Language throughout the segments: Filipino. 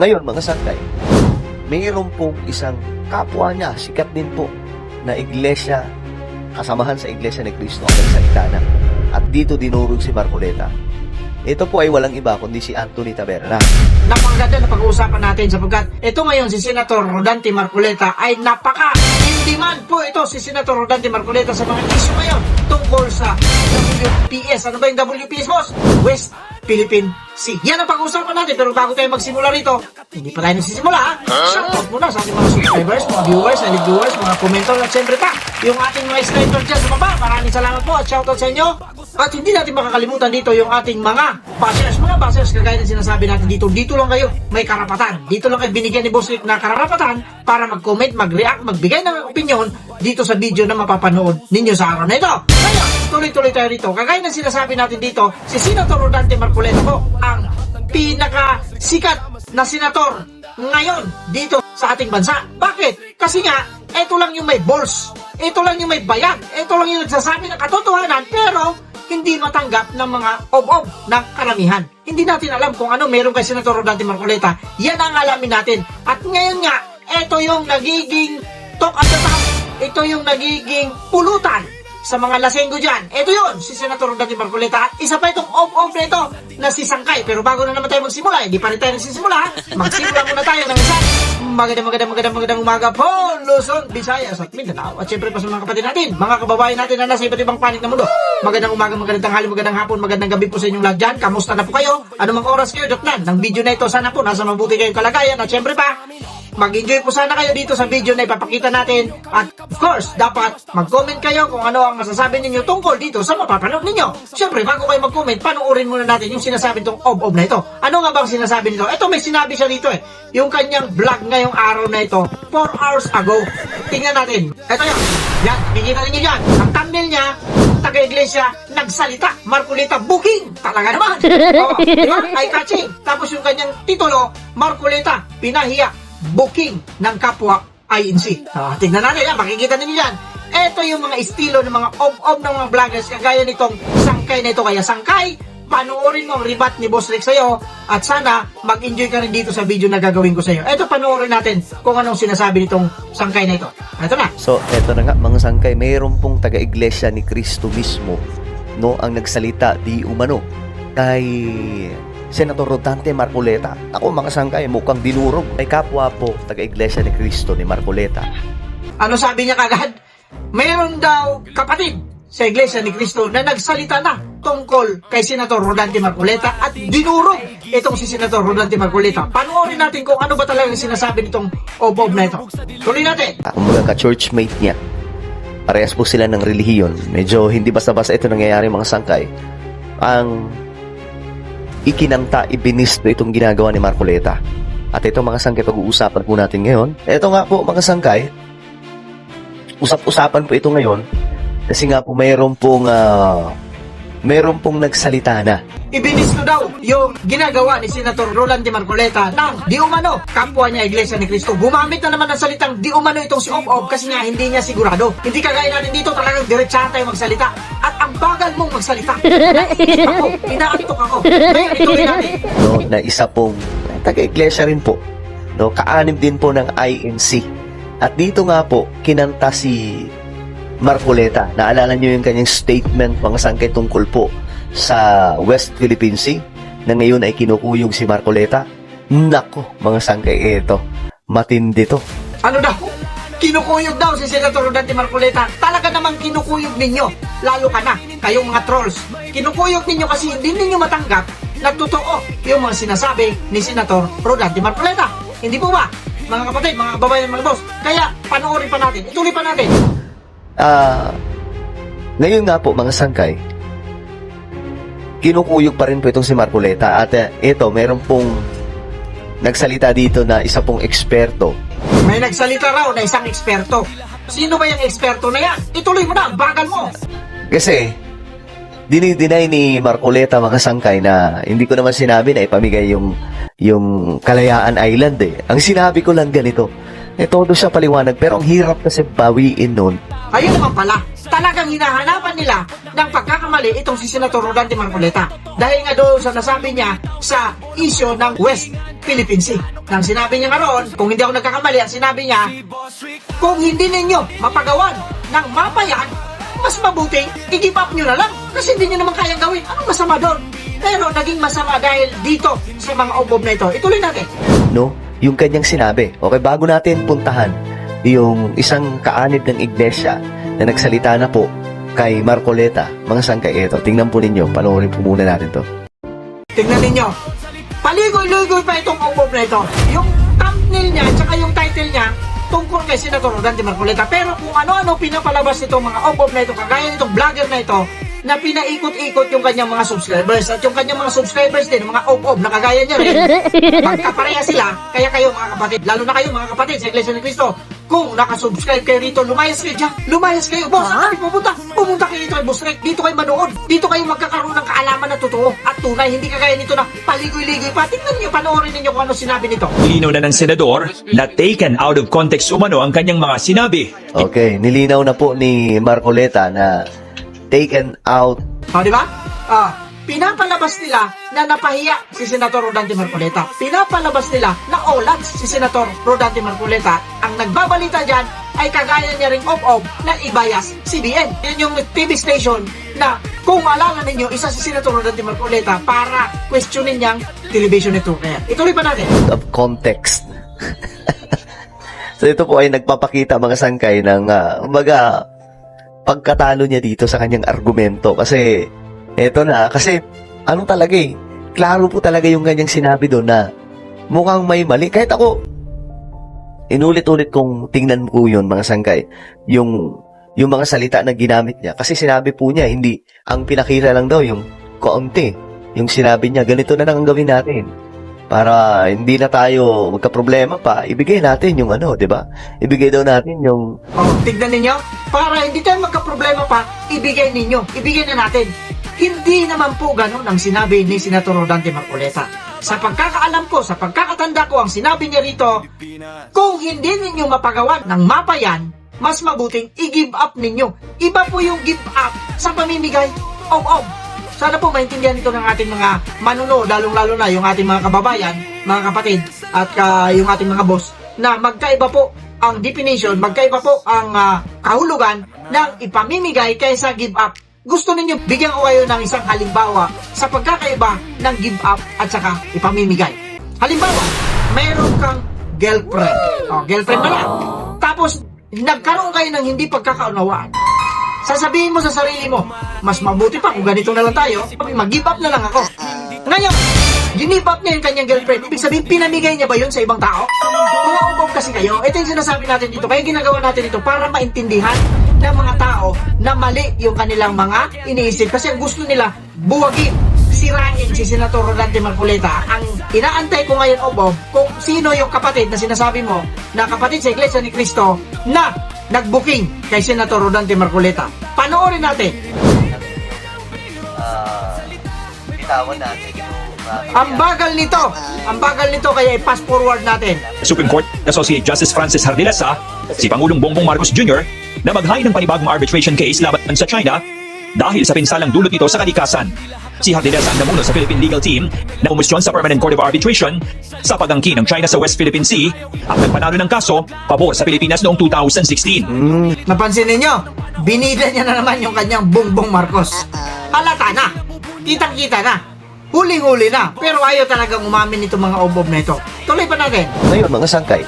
Ngayon, mga sangkay, mayroon pong isang kapwa niya, sikat din po, na iglesia, kasamahan sa iglesia ni Cristo ang nagsalita na. At dito dinurog si Marcoleta. Ito po ay walang iba kundi si Anthony Taberna. Napakaganda na pag-uusapan natin sapagkat ito ngayon si Senator Rodante Marcoleta ay napaka-in-demand po ito si Senator Rodante Marcoleta sa mga issue ngayon tungkol sa WPS. Ano ba yung WPS, boss? West Philippine Sea. Yan ang pag-uusapan natin, pero bago tayo magsimula rito, hindi pa tayo nagsisimula, ha? Shoutout muna sa ating mga subscribers, mga viewers, silent viewers, mga commenter, at syempre pa, yung ating mga sniper dyan sa baba. Maraming salamat po at shoutout sa inyo. At hindi natin makakalimutan dito yung ating mga bashers, kagaya ng sinasabi natin dito. Dito lang kayo may karapatan. Dito lang kayo binigyan ni Boss Rick na karapatan para mag-comment, mag-react, magbigay ng opinion dito sa video na mapapanood ninyo sa araw na ito. Kaya, tuloy-tuloy tayo rito. Kagaya ng sinasabi natin dito, si Senator Rodante Marcoleta po ang pinakasikat na senator ngayon dito sa ating bansa. Bakit? Kasi nga, ito lang yung may balls. Ito lang yung may bayag. Ito lang yung nagsasabi ng katotohanan pero hindi matanggap ng mga ob-ob ng karamihan. Hindi natin alam kung ano meron kay Senator Rodante Marcoleta. Yan ang alamin natin. At ngayon nga, ito yung nagiging talk at the top. Ito yung nagiging pulutan sa mga lasenggo dyan. Ito yun, si Senator Rodante Marcoleta. At isa pa itong ob-ob na ito na si Sangkay. Pero bago na naman tayo magsimula, hindi pa rin tayo nagsisimula. Magsimula muna tayo ng isang magandang umaga po, Luzon, Visayas at Mindanao. At syempre pa sa mga kapatid natin, mga kababayan natin na nasa iba't ibang panig na mundo. Magandang umaga, magandang tanghali, magandang hapon, magandang gabi po sa inyong lahat dyan. Kamusta na po kayo? Anumang oras kayo, datnan ng video na ito. Sana po nasa mabuti kayong kalagayan. At syempre pa, mag-enjoy po sana kayo dito sa video na ipapakita natin. At of course, dapat mag-comment kayo kung ano ang masasabi ninyo tungkol dito sa mapapanood ninyo. Siyempre, bago kayo mag-comment, panoorin muna natin yung sinasabi itong ob-ob na ito. Ano nga bang sinasabi nito? Ito, may sinabi siya dito yung kanyang vlog ngayong araw na ito, 4 hours ago. Tingnan natin. Ito yun. Yan, makikita ninyo yan. Ang thumbnail niya, taga-iglesia, nagsalita. Marcoleta, booking. Talaga naman. Oo, diba? Eye-catching. Tapos yung kanyang titulo, Marcoleta, pinahiya. Booking ng kapwa INC. Tingnan natin yan, makikita ninyo yan. Ito yung mga estilo ng mga ob-ob ng mga vloggers kagaya nitong Sangkay na ito. Kaya Sangkay, panoorin mo ang ribat ni Boss Rick sa'yo at sana mag-enjoy ka rin dito sa video na gagawin ko sa'yo. Ito, panoorin natin kung anong sinasabi nitong Sangkay na ito. Ito na. So, eto na nga mga sangkay, mayroon pong taga-iglesia ni Cristo mismo, no, ang nagsalita di umano kay Senator Rodante Marcoleta. Ako mga sangkay, mukhang dinurog. May kapwa po taga-iglesia ni Cristo ni Marcoleta. Ano sabi niya kagad? Mayroon daw kapatid sa Iglesia ni Cristo na nagsalita na tungkol kay Senator Rodante Marcoleta at dinurog itong si Senator Rodante Marcoleta. Panoorin natin kung ano ba talaga sinasabi nitong ob-ob na ito. Tuloy natin. Kumbaga ka-churchmate niya. Parehas po sila ng relihiyon. Medyo hindi basta-basta ito nangyayari mga sangkay. Ang ikinangta, ibinisto itong ginagawa ni Marcoleta. At ito mga sangkay, pag-uusapan po natin ngayon. Ito nga po mga sangkay, usap-usapan po ito ngayon kasi nga po mayroon pong nagsalita na. Ibinisto daw yung ginagawa ni Senator Rodante Marcoleta ng di umano kapwa niya Iglesia ni Cristo. Gumamit na naman ng salitang di umano itong si Ob-Ob kasi nga hindi niya sigurado. Hindi kagaya natin dito, talagang diretsahan tayo magsalita. At ang bagal mong magsalita. Inaantok ako. Ngayon, ituloy natin. No, na isa pong taga-iglesia rin po. No, kaanib din po ng INC. At dito nga po, kinanta si Marcoleta. Naalala niyo yung kanyang statement mga sangkay tungkol po sa West Philippine Sea na ngayon ay kinukuyog si Marcoleta. Nako, mga sangkay, ito. Matindi to. Ano daw? Kinukuyog daw si Senator Rodante Marcoleta. Talaga namang kinukuyog ninyo. Lalo ka na, kayong mga trolls. Kinukuyog ninyo kasi hindi ninyo matanggap na totoo yung mga sinasabi ni Senator Rodante Marcoleta. Hindi po ba? Mga kapatid, mga babayan, mga boss. Kaya panoorin pa natin. Ituloy pa natin. Ngayon nga po mga sangkay, kinukuyog pa rin po itong si Marcoleta. At ito, meron pong nagsalita dito na isa pong eksperto. May nagsalita raw na isang eksperto. Sino ba yung eksperto na yan? Ituloy mo na, bagal mo. Kasi, dinideny ni Marcoleta mga sangkay na hindi ko naman sinabi na ipamigay yung Kalayaan Island . Ang sinabi ko lang ganito, todo siya paliwanag. Pero ang hirap kasi bawiin nun. Ayun naman pala, talagang hinahanapan nila ng pagkakamali itong si Senator Rodante Marcoleta. Dahil nga doon sa nasabi niya sa issue ng West Philippine Sea. Nang sinabi niya nga roon, kung hindi ako nagkakamali, ang sinabi niya, kung hindi ninyo mapagawan ng mapa yan, mas mabuting i-give up nyo na lang. Kasi hindi nyo naman kayang gawin. Anong masama doon? Pero naging masama dahil dito sa mga obob na ito. Ituloy natin. No? Yung kanyang sinabi. Okay, bago natin puntahan yung isang kaanib ng iglesia na nagsalita na po kay Marcoleta, mga sangkay, ito, tingnan po ninyo, panoorin po muna natin to. Tingnan ninyo. Paligoy-ligoy pa itong obob na ito. Yung thumbnail niya, tsaka yung title niya, tungkol kay Senator Rodante Marcoleta. Pero kung ano-ano pinapalabas nitong mga obob na ito, kagaya nitong vlogger na ito, na pinaikot-ikot yung kanyang mga subscribers at yung kanyang mga subscribers din, mga obob na kagaya niya rin, magkapareha sila, kaya kayo mga kapatid, lalo na kayo mga kapatid sa Iglesia ni Cristo, kung nakasubscribe kayo rito, lumayas kayo dyan, lumayas kayo, boss, saan kayo pupunta? Pumunta kayo dito kay Boss Rek, dito kayo manood, dito kayo magkakaroon ng kaalaman na totoo at tunay, hindi kagaya nito na paligoy-ligoy pa. Tingnan niyo, panoorin ninyo kung ano sinabi nito. Linaw na ng senador na taken out of context umano ang kanyang mga sinabi. Okay, nilinaw na po ni Marcoleta na taken out. O, di ba? Pinapalabas nila na napahiya si Senator Rodante Marcoleta. Pinapalabas nila na olats si Senator Rodante Marcoleta. Ang nagbabalita dyan ay kagaya niya ring op-op na ibayas CBN. Yan yung TV station na kung maalala ninyo, isa si Senator Rodante Marcoleta para questionin niyang television network na yan. Ituloy pa natin. Of context. So ito po ay nagpapakita mga sangkay ng umaga pagkatalo niya dito sa kanyang argumento kasi eto na, kasi ano talaga klaro po talaga yung kanyang sinabi doon na mukhang may mali. Kahit ako, inulit-ulit kong tingnan po yun mga sangkay, yung mga salita na ginamit niya. Kasi sinabi po niya, hindi, ang pinakita lang daw yung kaunti. Yung sinabi niya, ganito na lang ang gawin natin. Para hindi na tayo magka-problema pa, ibigay natin yung di ba? Ibigay daw natin yung... Tignan ninyo, para hindi tayo magka-problema pa, ibigay na natin. Hindi naman po ganun ang sinabi ni Senator Rodante Marcoleta. Sa pagkakaalam ko, sa pagkakatanda ko, ang sinabi niya rito, kung hindi ninyo mapagawan ng mapa yan, mas mabuting i-give up ninyo. Iba po yung give up sa pamimigay. Sana po maintindihan ito ng ating mga manunood, lalong-lalo na yung ating mga kababayan, mga kapatid, at yung ating mga boss, na magkaiba po ang definition, magkaiba po ang kahulugan ng ipamimigay kaysa give up. Gusto ninyo, bigyan ko kayo ng isang halimbawa sa pagkakaiba ng give up at saka ipamimigay. Halimbawa, mayroon kang girlfriend. Girlfriend na lang. Tapos, nagkaroon kayo ng hindi pagkakaunawaan. Sasabihin mo sa sarili mo, mas mabuti pa kung ganito na lang tayo, mag-give up na lang ako. Ngayon, ginip up niya yung kanyang girlfriend. Ibig sabihin, pinamigay niya ba yun sa ibang tao? Mga umbong kasi kayo, ito yung sinasabi natin dito. Kaya ginagawa natin ito para maintindihan ng mga tao na mali yung kanilang mga iniisip. Kasi ang gusto nila, buwagin, sirain si Senator Rodante Marcoleta. Ang inaantay ko ngayon, Bob, kung sino yung kapatid na sinasabi mo na kapatid sa Iglesia ni Cristo na nag-booking kay Senator Rodante Marcoleta. Panoorin natin. Bitawan natin. Ang bagal nito kaya i-pass forward natin. Supreme Court Associate Justice Francis Hardilasa, si Pangulong Bongbong Marcos Jr. na maghain ng panibagong arbitration case laban sa China dahil sa pinsalang dulot nito sa kalikasan. Si Hardilasa ang namuno sa Philippine legal team na umusyon sa Permanent Court of Arbitration sa pagangkin ng China sa West Philippine Sea at nagpanalo ng kaso pabor sa Pilipinas noong 2016. Napansin ninyo, binida niya na naman yung kanyang Bongbong Marcos. Halata na, kitang-kita na, huling-huli na, pero ayaw talagang umamin itong mga obob na ito. Tuloy pa natin. Ngayon mga sangkay,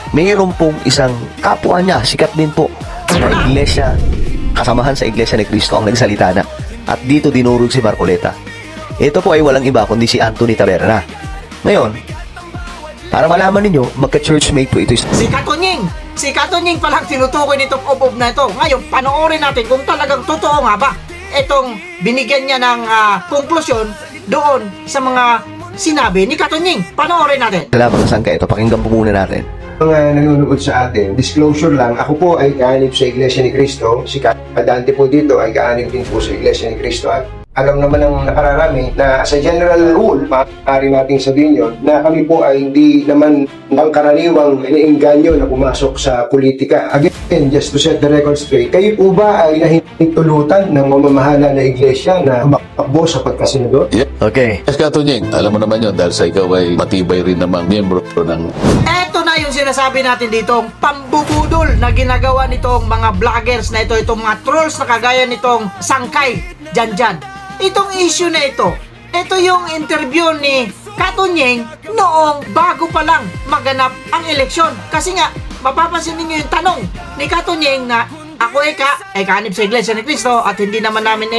mayroon pong isang kapwa niya, sikat din po, na iglesia, kasamahan sa Iglesia ni Cristo ang nagsalita na. At dito dinurog si Marcoleta. Ito po ay walang iba kundi si Anthony Taberna. Ngayon, para malaman ninyo, magka-churchmate po ito. Si Katunying palang tinutukoy nitong obob na ito. Ngayon, panoorin natin kung talagang totoo nga ba itong binigyan niya ng konklusyon doon sa mga sinabi ni Katunying. Panoorin natin. Salamat mga sangkay. Ito, pakinggan po muna natin. Mga nanonood sa atin, disclosure lang, ako po ay kaanib sa Iglesia ni Cristo. Si Kadante po dito ay kaanib din po sa Iglesia ni Cristo. At alam naman ng nakararami na as a general rule, maaari nating sabihin yun, na kami po ay hindi naman pangkaraniwang iniinganyo na pumasok sa politika. Again, just to set the record straight, kayo po ba ay nahintulutan ng mamamahala na iglesia na makakbo sa pagkasenador? Okay. Yes, Katunying, alam mo naman yun dahil sa ikaw ay matibay rin namang miyembro ng Eto na yung sinasabi natin dito, pambubudol na ginagawa nitong mga vloggers na ito, itong mga trolls na kagaya nitong Sangkay, Janjan. Itong issue na ito yung interview ni Katunying noong bago pa lang maganap ang eleksyon. Kasi nga, mapapansin ninyo yung tanong ni Katunying na ako kanib sa Iglesia ni Cristo at hindi naman namin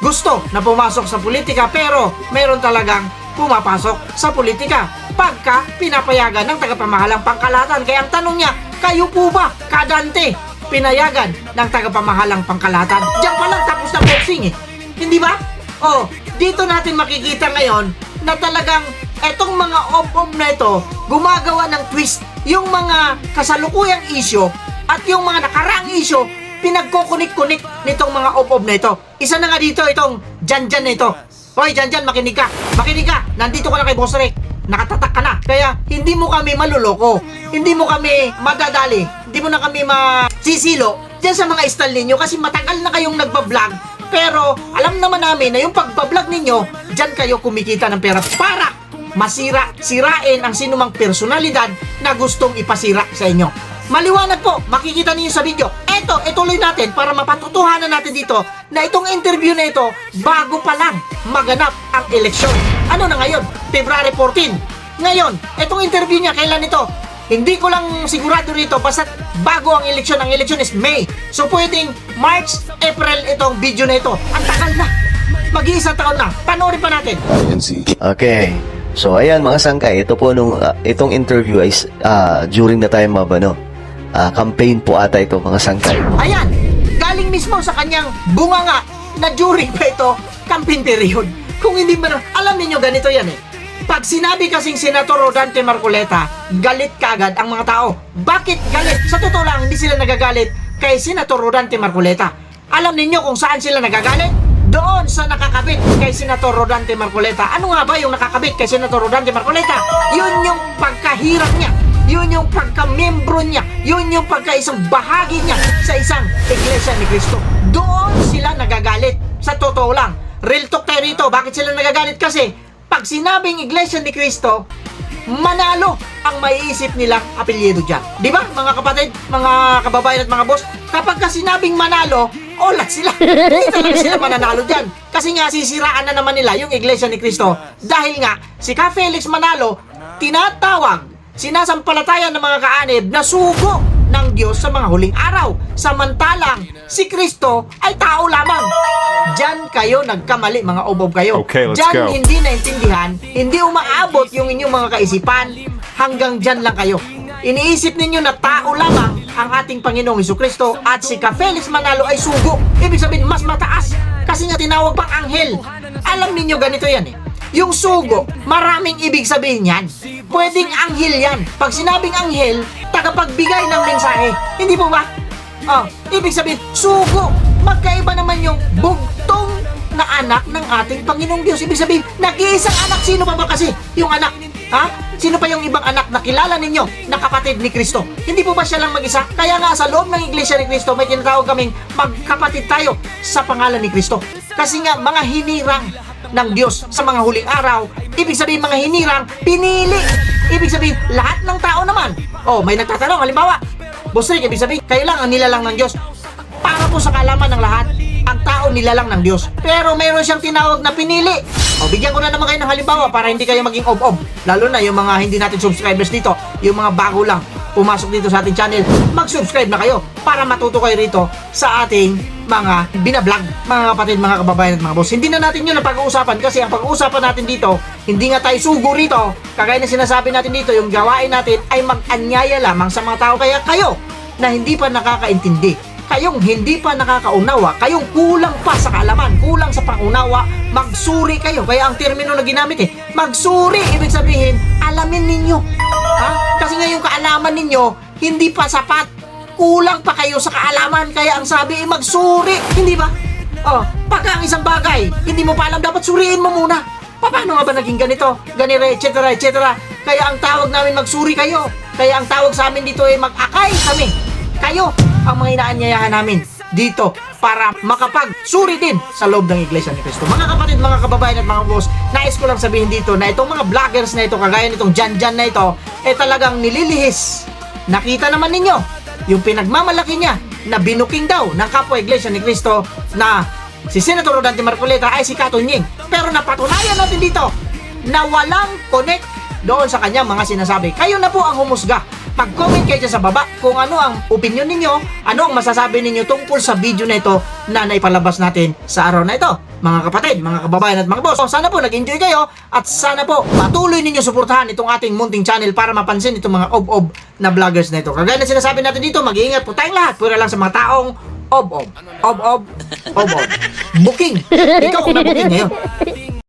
gusto na pumasok sa politika, pero meron talagang pumapasok sa politika pagka pinapayagan ng tagapamahalang pangkalahatan. Kaya ang tanong niya, kayo po ba, Kadante, pinayagan ng tagapamahalang pangkalahatan? Diyan pa lang tapos na boxing Hindi ba? Dito natin makikita ngayon na talagang etong mga op-op na ito gumagawa ng twist. Yung mga kasalukuyang issue at yung mga nakaraang issue, pinagkukunik-kunik nitong mga op-op na ito. Isa na nga dito itong Janjan na ito. Hoy Janjan, makinig ka. Nandito ka na kay Boss Rick. Nakatatak ka na. Kaya hindi mo kami maluloko. Hindi mo kami madadali. Hindi mo na kami masisilo dyan sa mga style ninyo kasi matagal na kayong nagbablog. Pero alam naman namin na yung pagbablog ninyo, dyan kayo kumikita ng pera para sirain ang sinumang personalidad na gustong ipasira sa inyo. Maliwanag po, makikita niyo sa video. Ituloy natin para mapatutuhanan natin dito na itong interview na ito bago pa lang maganap ang eleksyon. Ano na ngayon? February 14. Ngayon, itong interview niya, kailan ito? Hindi ko lang sigurado rito, basta bago ang eleksyon is May. So pwedeng March, April itong video na ito. Ang tagal na. Mag-iisang taon na. Panoorin pa natin. INC. Okay. So ayan mga sangkay, ito po itong interview ay during the time of campaign po ata ito mga sangkay. Ayan, galing mismo sa kanyang bunganga na during pa ito campaign period. Kung hindi man, alam niyo ganito yan Pag sinabi kasing Senator Rodante Marcoleta, galit kagad ang mga tao. Bakit galit? Sa totoo lang, hindi sila nagagalit kay Senator Rodante Marcoleta. Alam ninyo kung saan sila nagagalit? Doon sa nakakabit kay Senator Rodante Marcoleta. Ano nga ba yung nakakabit kay Senator Rodante Marcoleta? Yun yung pagkahirap niya. Yun yung pagka-membro niya. Yun yung pagka-isang bahagi niya sa isang Iglesia ni Cristo. Doon sila nagagalit. Sa totoo lang. Real talk tayo rito. Bakit sila nagagalit? Kasi pag sinabing Iglesia ni Cristo, Manalo ang maiisip nilang apelyido dyan. Di ba, mga kapatid, mga kababayan at mga boss? Kapag sinabing Manalo, olat sila. Hindi talaga sila mananalo dyan. Kasi nga, sisiraan na naman nila yung Iglesia ni Cristo. Dahil nga, si Ka Felix Manalo, tinatawag, sinasampalatayan ng mga kaanib na sugo ng Diyos sa mga huling araw. Samantalang, si Kristo ay tao lamang. Diyan kayo nagkamali, mga obob kayo. Okay, let's Diyan go. hindi naintindihan, hindi umaabot yung inyong mga kaisipan, hanggang diyan lang kayo. Iniisip ninyo na tao lamang ang ating Panginoong Hesukristo at si Ka Felix Manalo ay sugo. Ibig sabihin, mas mataas kasi nga tinawag pang anghel. Alam ninyo ganito yan Yung sugo, maraming ibig sabihin yan. Pwedeng anghel yan. Pag sinabing anghel, tagapagbigay ng mensahe. Hindi po ba? Ibig sabihin, sugo. Magkaiba naman yung bugtong na anak ng ating Panginoong Diyos. Ibig sabihin, nag-iisang anak. Sino pa ba kasi yung anak? Sino pa yung ibang anak na kilala ninyo na kapatid ni Kristo? Hindi po ba siya lang mag-isa? Kaya nga sa loob ng Iglesia ni Kristo, may tinatawag kaming magkapatid tayo sa pangalan ni Kristo. Kasi nga, mga hinirang ng Diyos sa mga huling araw. Ibig sabihin, mga hinirang pinili. Ibig sabihin, lahat ng tao naman. May nagtatanong, halimbawa, Boss Rick, ibig sabihin, kayo lang ang nilalang ng Diyos. Para po sa kaalaman ng lahat, ang tao nilalang ng Diyos. Pero mayroon siyang tinawag na pinili. Bigyan ko na naman kayo ng halimbawa para hindi kayo maging ob-ob. Lalo na yung mga hindi natin subscribers dito, yung mga bago lang pumasok dito sa ating channel, mag-subscribe na kayo para matuto kayo rito sa ating mga binablog, mga kapatid, mga kababayan at mga boss. Hindi na natin yun ang pag-uusapan kasi ang pag-uusapan natin dito, hindi nga tayo sugo rito. Kagaya na sinasabi natin dito, yung gawain natin ay mag-anyaya lamang sa mga tao. Kaya kayo na hindi pa nakakaintindi, kayong hindi pa nakakaunawa, kayong kulang pa sa kaalaman, kulang sa pangunawa, magsuri kayo. Kaya ang termino na ginamit magsuri, ibig sabihin, alamin ninyo. Kasi nga yung kaalaman ninyo, hindi pa sapat. Kulang pa kayo sa kaalaman, kaya ang sabi magsuri, hindi ba? Oh, pagka ang isang bagay, hindi mo pa alam, dapat suriin mo muna. Paano nga ba naging ganito? Ganire, etc. etc. Kaya ang tawag namin magsuri kayo. Kaya ang tawag sa amin dito ay mag-akay kami. Kayo ang mga inaanyayahan namin dito para makapagsuri din sa loob ng Iglesia ni Cristo. Mga kapatid, mga kababayan at mga boss, nais ko lang sabihin dito na itong mga vloggers na ito, kagaya nitong Jan na ito, talagang nililihis. Nakita naman ninyo yung pinagmamalaki niya na binuking daw ng kapwa Iglesia ni Cristo na si Senator Rodante Marcoleta ay si Katunying. Pero napatunayan natin dito na walang connect doon sa kanyang mga sinasabi. Kayo na po ang humusga. Mag-comment kayo dyan sa baba kung ano ang opinion ninyo, ano ang masasabi ninyo tungkol sa video na ito na naipalabas natin sa araw na ito. Mga kapatid, mga kababayan at mga boss, so, sana po nag-enjoy kayo at sana po patuloy ninyo suportahan itong ating munting channel para mapansin itong mga ob-ob na vloggers na ito. Kagaya na sinasabi natin dito, mag-iingat po tayong lahat. Pura lang sa mga taong ob-ob. Ob-ob. Ob-ob. Booking. Ikaw ang na-booking ngayon.